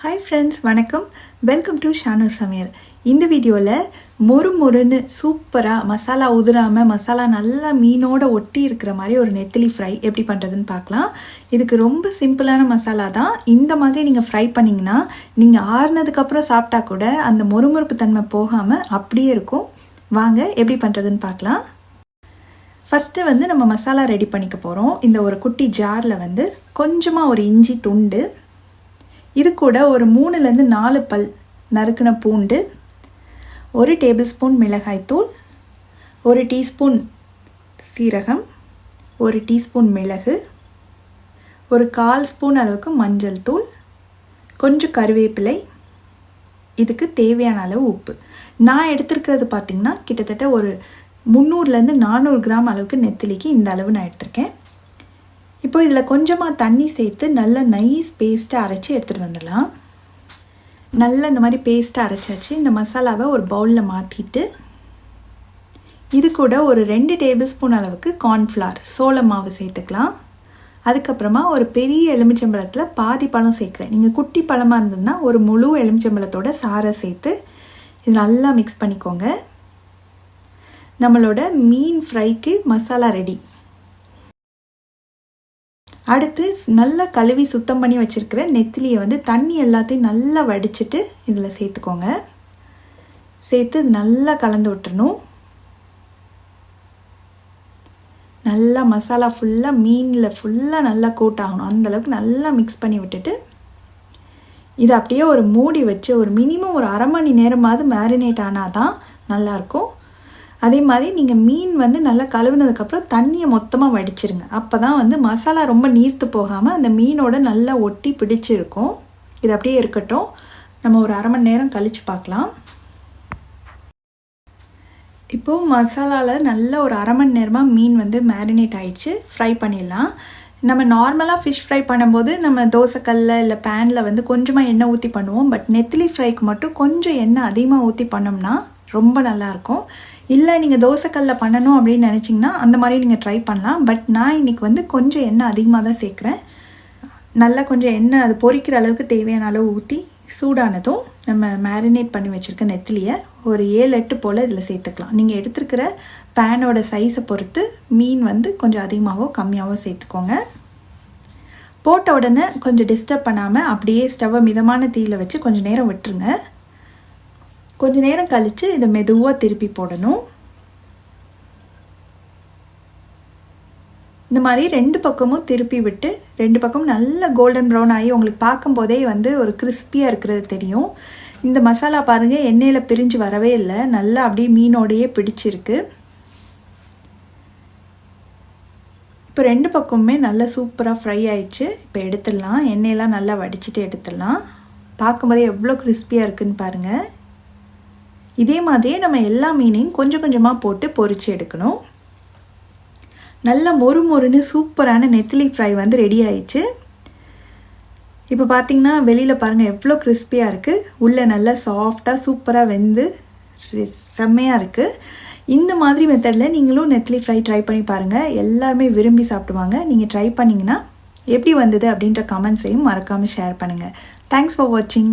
Hi friends, வணக்கம். Welcome to Shanu சமையல். இந்த வீடியோவில் மொறுன்னு சூப்பராக மசாலா உதிராமல் மசாலா நல்லா மீனோட ஒட்டி இருக்கிற மாதிரி ஒரு நெத்திலி ஃப்ரை எப்படி பண்ணுறதுன்னு பார்க்கலாம். இதுக்கு ரொம்ப சிம்பிளான மசாலா தான். இந்த மாதிரி நீங்கள் ஃப்ரை பண்ணிங்கன்னா நீங்கள் ஆறுனதுக்கப்புறம் சாப்பிட்டா கூட அந்த மொறுமொறுப்பு தன்மை போகாமல் அப்படியே இருக்கும். வாங்க எப்படி பண்ணுறதுன்னு பார்க்கலாம். ஃபஸ்ட்டு நம்ம மசாலா ரெடி பண்ணிக்க போகிறோம். இந்த ஒரு குட்டி ஜாரில் கொஞ்சமாக ஒரு இஞ்சி துண்டு, இது கூட ஒரு 3-4 பல் நறுக்கின பூண்டு, 1 டேபிள் ஸ்பூன் மிளகாய்த்தூள், 1 டீஸ்பூன் சீரகம், 1 டீஸ்பூன் மிளகு, ஒரு 1/4 ஸ்பூன் அளவுக்கு மஞ்சள் தூள், கொஞ்சம் கருவேப்பிலை, இதுக்கு தேவையான அளவு உப்பு. நான் எடுத்துருக்கிறது பார்த்திங்கன்னா கிட்டத்தட்ட ஒரு 300-400 கிராம் அளவுக்கு நெத்திலிக்கு இந்த அளவு நான் எடுத்திருக்கேன். இப்போ இதில் கொஞ்சமாக தண்ணி சேர்த்து நல்லா நைஸ் பேஸ்ட்டாக அரைச்சி எடுத்துகிட்டு வந்துடலாம். நல்லா இந்த மாதிரி பேஸ்ட்டாக அரைச்சாச்சு. இந்த மசாலாவை ஒரு பவுலில் மாற்றிட்டு இது கூட ஒரு 2 டேபிள் ஸ்பூன் அளவுக்கு கார்ன்ஃப்ளவர் சோள மாவு சேர்த்துக்கலாம். அதுக்கப்புறமா ஒரு பெரிய எலுமிச்சம்பழத்தில் பாதி பழம் சேர்க்குறேன். நீங்கள் குட்டி பழமாக இருந்ததுன்னா ஒரு முழு எலுமிச்சம்பழத்தோட சாறை சேர்த்து இது நல்லா மிக்ஸ் பண்ணிக்கோங்க. நம்மளோட மீன் ஃப்ரைக்கு மசாலா ரெடி. அடுத்து நல்லா கழுவி சுத்தம் பண்ணி வச்சுருக்கிற நெத்திலியை தண்ணி எல்லாத்தையும் நல்லா வடிச்சிட்டு இதில் சேர்த்துக்கோங்க. சேர்த்து நல்லா கலந்து விட்டுறணும். நல்லா மசாலா ஃபுல்லாக மீனில் ஃபுல்லாக நல்லா கோட் ஆகணும். அந்தளவுக்கு நல்லா மிக்ஸ் பண்ணி விட்டுட்டு இதை அப்படியே ஒரு மூடி வச்சு ஒரு மினிமம் ஒரு 1/2 மணி நேரமாவது மேரினேட் ஆனால் தான் நல்லாயிருக்கும். அதே மாதிரி நீங்கள் மீன் நல்லா கழுவுனதுக்கப்புறம் தண்ணியை மொத்தமாக வடிச்சிருங்க. அப்போ தான் மசாலா ரொம்ப நீர்த்து போகாமல் அந்த மீனோட நல்லா ஒட்டி பிடிச்சிருக்கும். இது அப்படியே இருக்கட்டும். நம்ம ஒரு 1/2 மணி நேரம் கழித்து பார்க்கலாம். இப்போது மசாலாவில் நல்லா ஒரு 1/2 மணி நேரமாக மீன் மேரினேட் ஆகிடுச்சு. ஃப்ரை பண்ணிடலாம். நம்ம நார்மலாக ஃபிஷ் ஃப்ரை பண்ணும்போது நம்ம தோசைக்கல்ல இல்லை பேனில் கொஞ்சமாக எண்ணெய் ஊற்றி பண்ணுவோம். பட் நெத்திலி ஃப்ரைக்கு மட்டும் கொஞ்சம் எண்ணெய் அதிகமாக ஊற்றி பண்ணோம்னா ரொம்ப நல்லாயிருக்கும். இல்லை நீங்கள் தோசைக்கல்ல பண்ணணும் அப்படின்னு நினச்சிங்கன்னா அந்த மாதிரி நீங்கள் ட்ரை பண்ணலாம். பட் நான் இன்றைக்கி கொஞ்சம் எண்ணெய் அதிகமாக தான் சேர்க்குறேன். நல்லா கொஞ்சம் எண்ணெய் அது பொரிக்கிற அளவுக்கு தேவையான அளவு ஊற்றி சூடானதும் நம்ம மேரினேட் பண்ணி வச்சுருக்க நெத்திலியை ஒரு 7-8 போல் இதில் சேர்த்துக்கலாம். நீங்கள் எடுத்துருக்கிற பேனோட சைஸை பொறுத்து மீன் கொஞ்சம் அதிகமாகவோ கம்மியாகவோ சேர்த்துக்கோங்க. போட்ட உடனே கொஞ்சம் டிஸ்டர்ப் பண்ணாமல் அப்படியே ஸ்டவ்வை மிதமான தீயில் வச்சு கொஞ்சம் நேரம் விட்டுருங்க. கொஞ்ச நேரம் கழித்து இதை மெதுவாக திருப்பி போடணும். இந்த மாதிரி 2 பக்கமும் திருப்பி விட்டு 2 பக்கமும் நல்ல கோல்டன் ப்ரௌன் ஆகி உங்களுக்கு பார்க்கும்போதே ஒரு கிறிஸ்பியாக இருக்கிறது தெரியும். இந்த மசாலா பாருங்கள், எண்ணெயில் பிரிஞ்சு வரவே இல்லை. நல்லா அப்படியே மீனோடையே பிடிச்சிருக்கு. இப்போ 2 பக்கமுமே நல்லா சூப்பராக ஃப்ரை ஆயிடுச்சு. இப்போ எடுத்துடலாம். எண்ணெயெல்லாம் நல்லா வடிச்சிட்டு எடுத்துடலாம். பார்க்கும்போதே எவ்வளோ கிறிஸ்பியாக இருக்குதுன்னு பாருங்கள். இதே மாதிரியே நம்ம எல்லா மீனையும் கொஞ்சம் கொஞ்சமாக போட்டு பொரித்து எடுக்கணும். நல்ல மொறுன்னு சூப்பரான நெத்திலி ஃப்ரை ரெடி ஆயிடுச்சு. இப்போ பார்த்திங்கன்னா வெளியில் பாருங்கள் எவ்வளோ கிறிஸ்பியாக இருக்குது. உள்ளே நல்லா சாஃப்டாக சூப்பராக வெந்து செம்மையாக இருக்குது. இந்த மாதிரி மெத்தடில் நீங்களும் நெத்திலி ஃப்ரை ட்ரை பண்ணி பாருங்கள். எல்லாருமே விரும்பி சாப்பிடுவாங்க. நீங்கள் ட்ரை பண்ணிங்கன்னா எப்படி வந்தது அப்படின்ற கமெண்ட்ஸையும் மறக்காமல் ஷேர் பண்ணுங்கள். தேங்க்ஸ் ஃபார் வாட்சிங்.